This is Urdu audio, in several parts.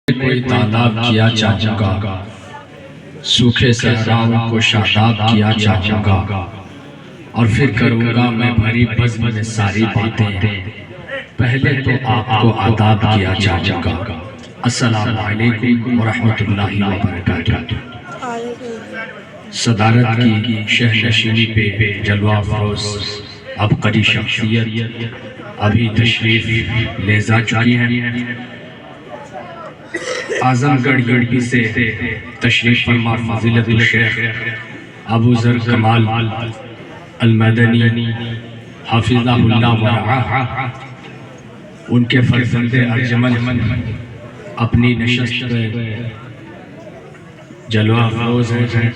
کوئی تالاب کیا چاہوں گا، سوکھے صحراؤں کو شاداب کیا چاہوں گا، اور پھر کروں گا میں بھری بزم میں ساری باتیں، پہلے تو آپ کو آداب کیا چاہوں گا۔ السلام علیکم ورحمت اللہ وبرکاتہ۔ صدارت کی شہنشینی پہ جلوہ افروز عبقری شخصیت ابھی تشریف لے جا چکی ہیں۔ اعظم گڑھ یوپی سے تشریف فرما فضیلت الشیخ ابو ذر کمال المدنی حفظہ اللہ ورعاہ، ان کے فرزند ارجمند اپنی نشست پہ جلوہ افروز ہیں۔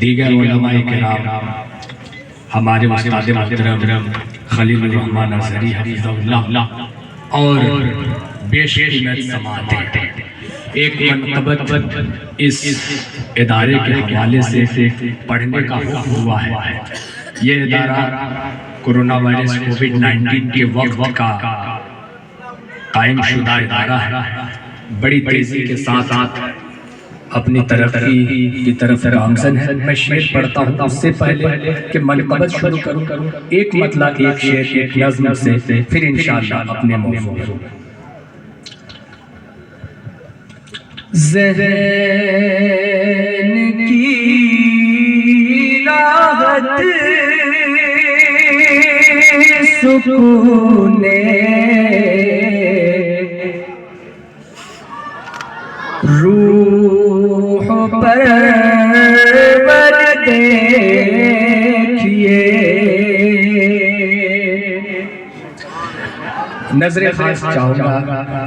دیگر علماء کرام، ہمارے استاد محترم خلیل الرحمن اظہری حفظہ اللہ، اور بیش قیمت سماعتیں، ایک منقبت اس ادارے کے حوالے سے پڑھنے کا حکم ہوا ہے۔ یہ ادارہ کورونا وائرس کووڈ-19 کے وقت کا قائم شدہ ادارہ ہے، بڑی تیزی کے ساتھ اپنی ترقی کی طرف گامزن ہے۔ میں شعر پڑھتا ہوں، اس سے پہلے کہ منقبت شروع کروں، ایک مطلع ایک شعر ایک نظم سے، پھر انشاءاللہ اپنے موضوع میں۔ ذہن کی راحت سکون روح پرور دیکھئے، نظر خاص چاہوں گا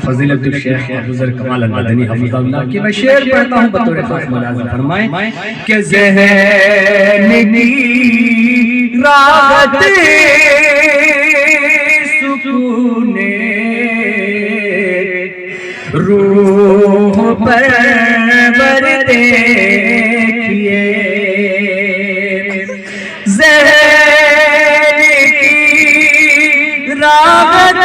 فضیلت الشیخ ابو ذر کمال المدنی حفظہ اللہ کی۔ میں شعر پڑھتا ہوں، بطور خاص ملاحظہ فرمائیں کہ ذہن کی راحت سکون روح پرور دیکھئے، ذہن کی راحت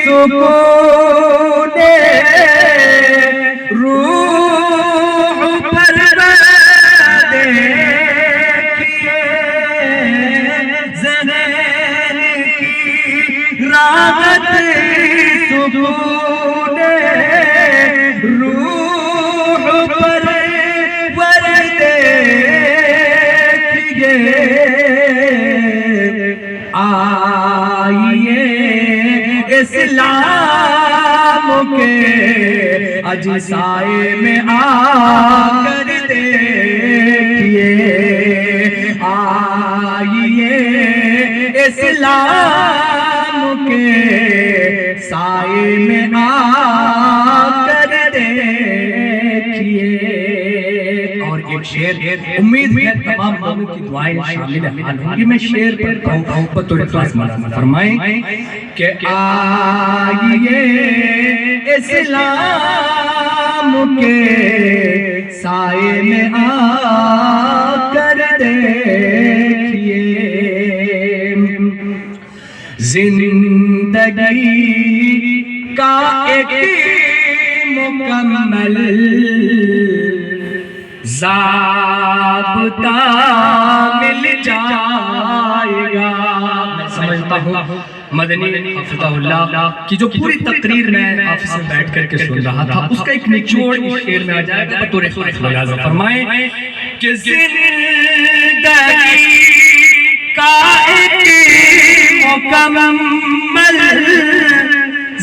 سکون روح پرور دیکھئے، ذہن کی راحت سکون روح پرور دیکھئے، آئیے اسلام کے اجزائے میں آ کر دیکھئے، آئیے اسلام کے سائے میں آ کر دیکھئے۔ اور ایک شعر، امید ہے تمام لوگوں کی دعائیں شامل ہوں گی، میں شعر پڑھتا ہوں، بطور خاص ملاحظہ فرمائیں کہ آئیے اسلام کے سائے میں آ کر دیکھئے، زندگی کا ایک مکمل ضابطہ مل جائے گا۔ میں سمجھتا ہوں مدنی حفظہ اللہ کی جو پوری تقریر میں آفس میں بیٹھ کر کے سن رہا تھا، اس کا ایک نچوڑ اس شعر میں آ جائے گا، بطور خاص ملاحظہ فرمائیں کہ زندگی کا ایک مکمل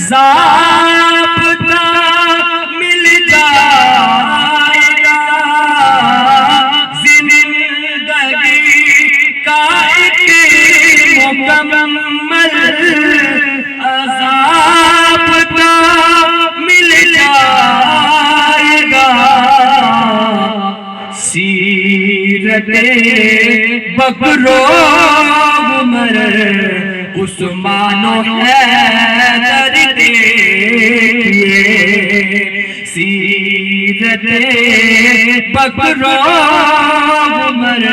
ضابطہ مل جائے گا، زندگی کا ایک مکمل ضابطہ مل جائے گا، سیرت بکر و عمر عثمان و حیدر دیکھئے، سیرت بکر و عمر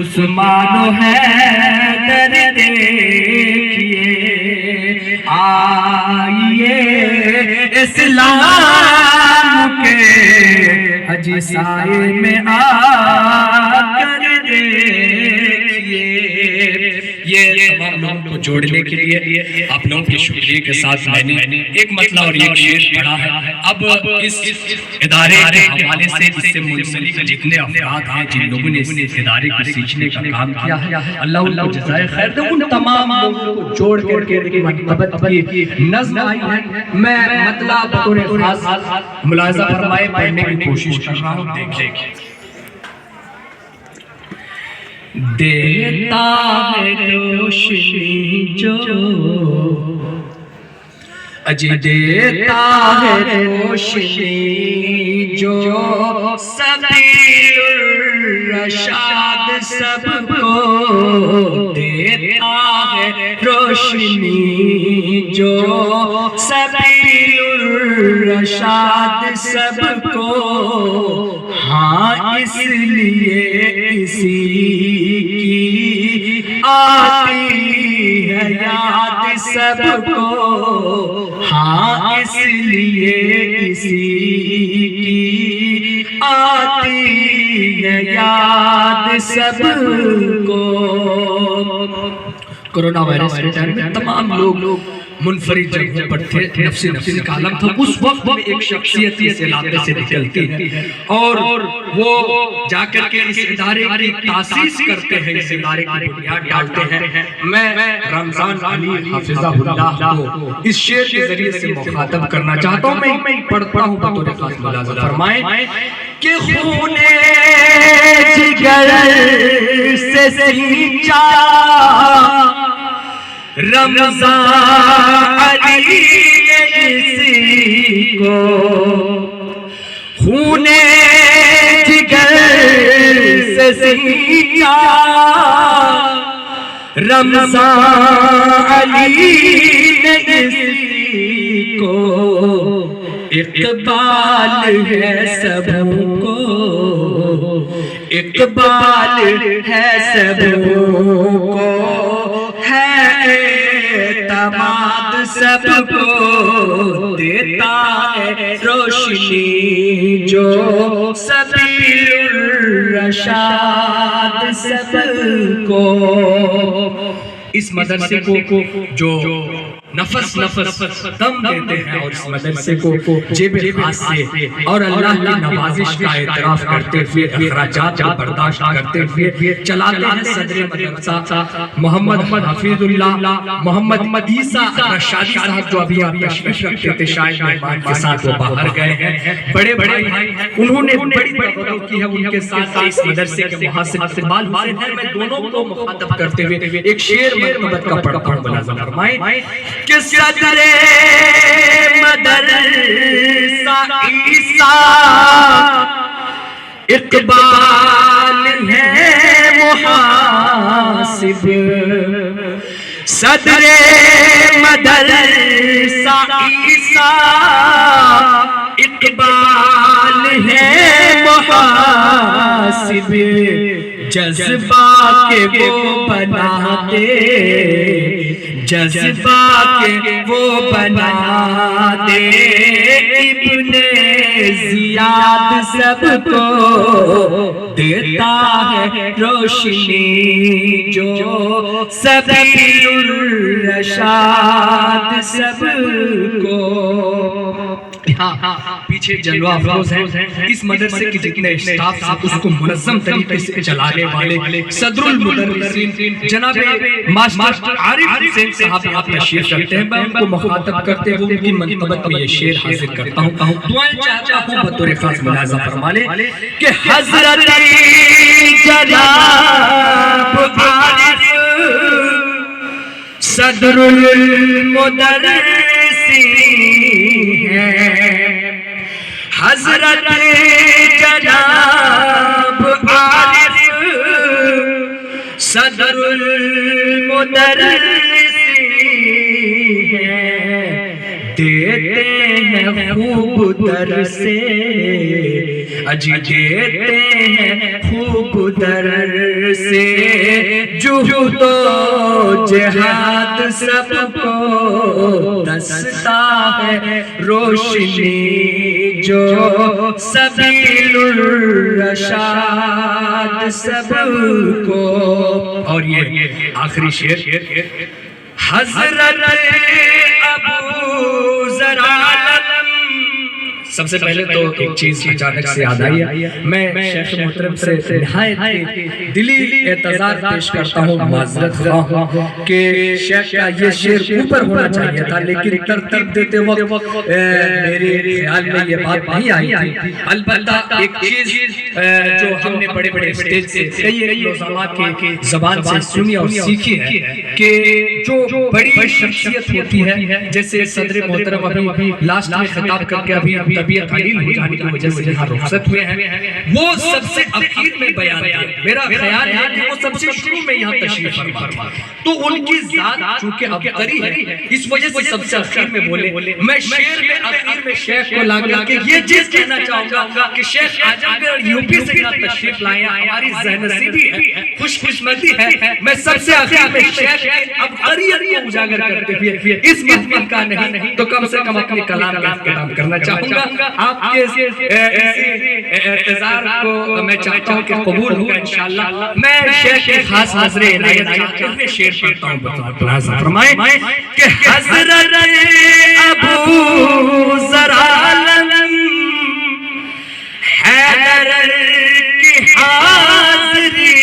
عثمان و حیدر دیکھئے، آئیے اسلام کے اجزائے میں آ کر دیکھیے. یہ تمام لوگوں کو جوڑنے کے لیے آپ لوگوں کے شکریہ کے ساتھ میں نے ایک مطلب اور ایک شعر پڑھا ہے. اب اس ادارے کے حوالے سے اس سے منسلک جتنے افراد ہیں جن لوگوں نے اس ادارے کو سیکھنے کا کام کیا ہے اللہ ان کو جزائے خیر دے. ان تمام لوگوں کو جوڑ کر کے ایک مکتبت کی نظم آئی ہے. میں مطلب بطور خاص ملاحظہ فرمائے پڑھنے کی کوشش کر رہا ہوں. دیکھیں دیتا ہے روشنی جو اجی دیتا ہے روشنی جو سبیل الرشاد سب کو دیتا ہے روشنی جو سبیل الرشاد سب کو. ہاں اس لیے اسی کی آتی ہے یاد سب کو. ہاں اس لیے اسی کی آتی ہے یاد سب کو. کرونا وائرس کے ٹائم میں تمام لوگ منفرد جگہوں پر تھے. نفسی کا عالم تھا. اس وقت میں ایک شخصیت اس علاقے سے نکلتی ہے اور وہ جا کر کے اس ادارے کی تاسیس کرتے ہیں, اس ادارے کی بنیاد ڈالتے ہیں. میں رمضان علی حافظہ اللہ کو اس شعر کے ذریعے سے مخاطب کرنا چاہتا ہوں. میں پڑھتا ہوں بطور خاص ملاحظہ فرمائیں کہ خون جگر سے سینچا رمضان علی اسی کو. خون جگر سے سینچا رمضان علی اسی کو. اقبال ہے سبوں کو, اقبال ہے سبوں کو, ہے اعتماد سب کو. دیتا ہے روشنی جو سبیل الرشاد سب کو. اس مدرسے کو جو نفس دم دیتے ہیں اور اس مدرسے کو جیب خاص سے اور اللہ کی نوازش کا اعتراف کرتے ہوئے اخراجات کو برداشت کرتے ہوئے چلاتے ہیں صدر مدرسہ محمد حفیظ اللہ محمد عیسیٰ رشادی صاحب, جو ابھی آپ تشریف رکھتے تھے شاید مہمان کے ساتھ وہ باہر گئے ہیں. بڑے بھائی انہوں نے بڑی مدد کی ہے. ان کے ساتھ اس مدرسے کے محاسب اقبال حسین ہیں. میں دونوں کو مخاطب کرتے ہوئے ایک شعر مکتبت کا پڑھتا ہوں. ملاحظہ فرمائیں کہ صدر مدرسہ عیسیٰ اقبال ہے محاسب. صدر مدرسہ عیسیٰ اقبال ہے محاسب. جذبہ کے وہ بنا دے, جذبہ کے وہ بنا دے ابن زیاد سب کو. دیتا ہے روشنی جو سبیل الرشاد سب کو. پیچھے جلوہ افروز ہیں. اس مدرسے کی جتنے اسٹاف ہیں اس کو منظم طریقے سے چلانے والے صدر المدرسین جناب ماسٹر عارف حسین صاحب آپ تشریف رکھتے ہیں. میں ان کو مخاطب کرتے ہوئے ان کی منقبت میں یہ شعر حاضر کرتا ہوں. دعائیں چاہتا ہوں بطور خاص ملاحظہ فرما لیں کہ حضرت جناب عارف صدر المدرسین حضرت جناب عارف صدر المدرسین دیتے ہیں خوب در سے، اجی دیتے ہیں خوب در سے، جہد و جہاد سب کو دستہ ہے روشنی جو سبیل الرشاد سب کو۔ اور یہ آخری شعر، حضرت ابو ذر عالم۔ سب سے پہلے تو ایک چیز اچانک سے یاد آئی، میں شیخ محترم سے نہایت دلی اعتذار پیش کرتا ہوں، معذرت خواہ ہوں کہ شیخ کا یہ شعر اوپر ہونا چاہیے تھا، لیکن ترتیب دیتے وقت میرے خیال میں یہ بات نہیں آئی تھی۔ البتہ ایک چیز جو ہم نے بڑے بڑے اسٹیج سے کئی علماء کی زبان سے سنی اور سیکھی ہے کہ جو بڑی شخصیت ہوتی ہے، جیسے صدر محترم ابھی لاسٹ میں خطاب کر کے ابھی طبیعت علیل ہو جانے کی وجہ سے یہاں رخصت ہوئے ہیں، وہ سب سے اخیر میں بیان ہے۔ میرا خیال ہے کہ وہ سب سے شروع میں یہاں تشریف فرما تھا، تو ان کی ذات چونکہ ابتری ہے، اس وجہ سے سب سے اخیر میں بولے۔ میں شعر میں اخیر میں شیخ کو لا کر کے یہ چیز کہنا چاہوں گا کہ شیخ اعظم گڑھ یوپی سے یہاں تشریف لائے ہیں، ہماری ذہن نصیبی ہے، خوش قسمتی ہے۔ میں سب سے اخیر میں شیخ کی ابتریت کو اجاگر کرتے ہوئے اس محفل کا نہیں تو کم سے کم اپنے کلام کا اختتام کرنا چاہوں گا۔ آپ کے اعتذار کو میں چاہتا ہوں کہ قبول ہوگا انشاءاللہ۔ میں شیخ کے خاص حاضر عنایت میں شعر پڑھتا ہوں، ملاحظہ فرمائیں کہ حضرت ابو ذر عالم حیدر کی حاضری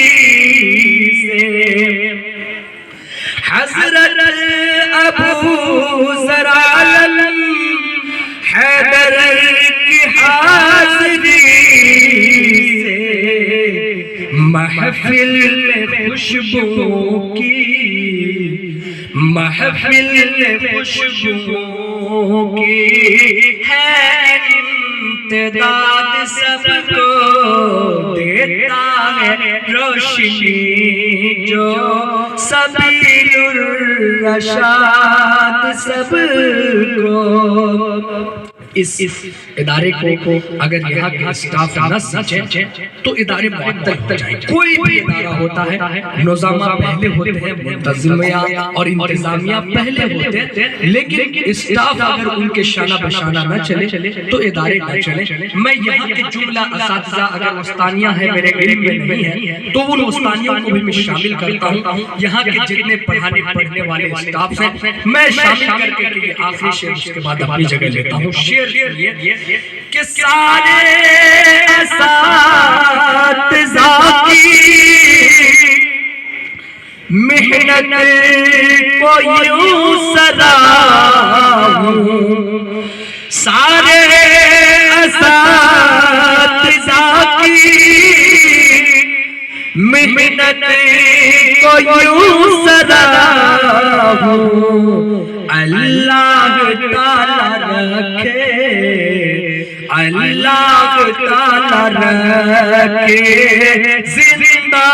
سے، حضرت ابو ذر عالم حیدر کی حاضری سے، محفل میں خوشبو کی، محفل میں خوشبو کی ہے امتداد سب کو دیتا ہے روشنی جو سبیل الرشاد سب کو۔ اس ادارے کو اگر یہاں کے اسٹاف نہ سمجھیں تو ادارے معطل ہو جائیں۔ کوئی بھی ادارہ ہوتا ہے، نظامہ پہلے ہوتے ہیں، منتظمیہ اور انتظامیہ پہلے ہوتے ہیں، لیکن اسٹاف اگر ان کے شانہ بشانہ نہ چلے تو ادارے نہ چلیں۔ میں یہاں کے جملہ اساتذہ اگر وسطانیہ ہیں میرے علم میں نہیں ہیں تو ان وسطانیوں کو بھی میں شامل کرتا ہوں۔ یہاں کے جتنے پڑھنے والے اسٹاف ہیں میں شامل کر کے یہ آخری شعر اس کے بعد اپنی جگہ لیتا ہوں۔ شعر کہ سارے اساتذہ کی محنت کو یوں سراہوں، سارے اساتذہ کی محنت کو یوں سراہوں، اللہ تعالی رکھے، اللہ تعالی رکھے زندہ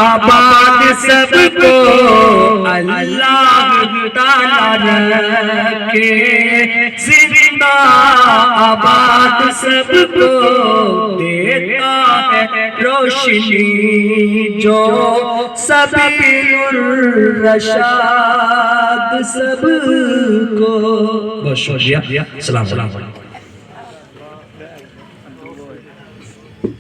آباد سب کو، اللہ تعالی رکھے زندہ آباد سب کو، دیتا ہے روشنی جو سبیل الرشاد سب کو۔ بہت شکریہ، السلام علیکم۔